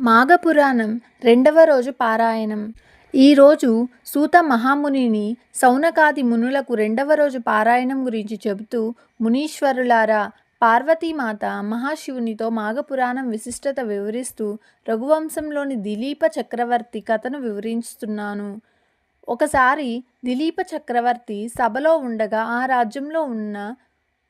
మాఘపురాణం రెండవ రోజు పారాయణం. ఈరోజు సూత మహామునిని సౌనకాది మునులకు రెండవ రోజు పారాయణం గురించి చెబుతూ, మునీశ్వరులారా, పార్వతీమాత మహాశివునితో మాఘపురాణం విశిష్టత వివరిస్తూ రఘువంశంలోని దిలీప చక్రవర్తి కథను వివరిస్తున్నాను. ఒకసారి దిలీప చక్రవర్తి సభలో ఉండగా ఆ రాజ్యంలో ఉన్న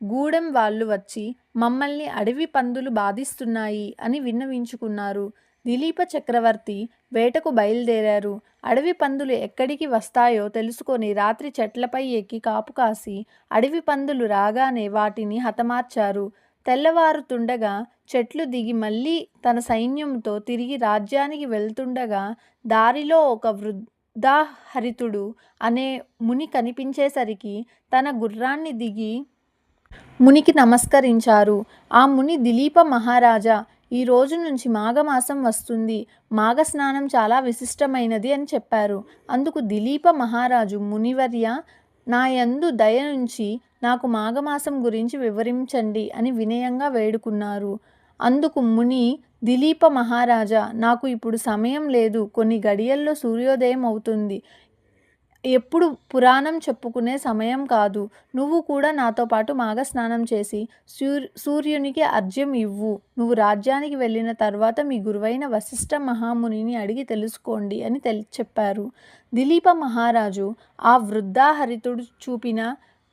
గూడెం వాళ్ళు వచ్చి మమ్మల్ని అడవి పందులు బాధిస్తున్నాయి అని విన్నవించుకున్నారు. దిలీప చక్రవర్తి వేటకు బయలుదేరారు. అడవి పందులు ఎక్కడికి వస్తాయో తెలుసుకొని రాత్రి చెట్లపై ఎక్కి కాపు కాసి అడవి పందులు రాగానే వాటిని హతమార్చారు. తెల్లవారుతుండగా చెట్లు దిగి మళ్ళీ తన సైన్యంతో తిరిగి రాజ్యానికి వెళ్తుండగా దారిలో ఒక వృద్ధాహరితుడు అనే ముని కనిపించేసరికి తన గుర్రాన్ని దిగి మునికి నమస్కరించారు. ఆ ముని, దిలీప మహారాజా, ఈ రోజు నుంచి మాఘమాసం వస్తుంది. మాఘ స్నానం చాలా విశిష్టమైనది అని చెప్పారు. అందుకు దిలీప మహారాజు, మునివర్య, నా యందు దయ నుంచి నాకు మాఘమాసం గురించి వివరించండి అని వినయంగా వేడుకున్నారు. అందుకు ముని, దిలీప మహారాజా, నాకు ఇప్పుడు సమయం లేదు. కొన్ని గడియల్లో సూర్యోదయం అవుతుంది. ఎప్పుడు పురాణం చెప్పుకునే సమయం కాదు. నువ్వు కూడా నాతో పాటు మాఘ స్నానం చేసి సూర్యునికి అర్ఘ్యం ఇవ్వు. నువ్వు రాజ్యానికి వెళ్ళిన తర్వాత మీ గురువైన వశిష్ఠ మహామునిని అడిగి తెలుసుకోండి అని చెప్పారు. దిలీప మహారాజు ఆ వృద్ధాహరితుడు చూపిన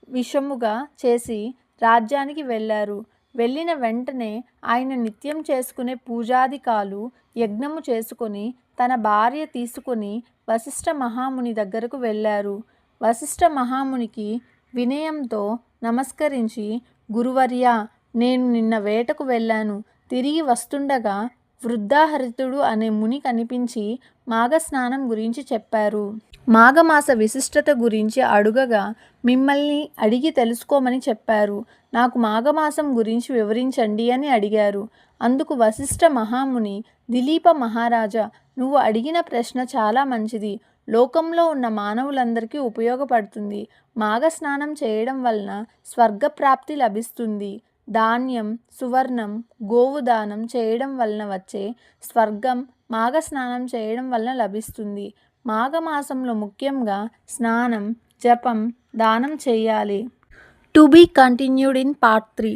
విషముగా చేసి రాజ్యానికి వెళ్ళారు. వెళ్ళిన వెంటనే ఆయన నిత్యం చేసుకునే పూజాదికాలు యజ్ఞము చేసుకొని తన భార్య తీసుకొని వశిష్ఠ మహాముని దగ్గరకు వెళ్ళారు. వశిష్ఠ మహామునికి వినయంతో నమస్కరించి, గురువర్యా, నేను నిన్న వేటకు వెళ్ళాను. తిరిగి వస్తుండగా వృద్ధాహరితుడు అనే ముని కనిపించి మాఘస్నానం గురించి చెప్పారు. మాఘమాస విశిష్టత గురించి అడుగగా మిమ్మల్ని అడిగి తెలుసుకోమని చెప్పారు. నాకు మాఘమాసం గురించి వివరించండి అని అడిగారు. అందుకు వశిష్ఠ మహాముని, దిలీప మహారాజా, నువ్వు అడిగిన ప్రశ్న చాలా మంచిది. లోకంలో ఉన్న మానవులందరికీ ఉపయోగపడుతుంది. మాఘ స్నానం చేయడం వలన స్వర్గప్రాప్తి లభిస్తుంది. ధాన్యం, సువర్ణం, గోవు దానం చేయడం వలన వచ్చే స్వర్గం మాఘ స్నానం చేయడం వలన లభిస్తుంది. మాఘమాసంలో ముఖ్యంగా స్నానం, జపం, దానం చేయాలి. To be continued in part 3.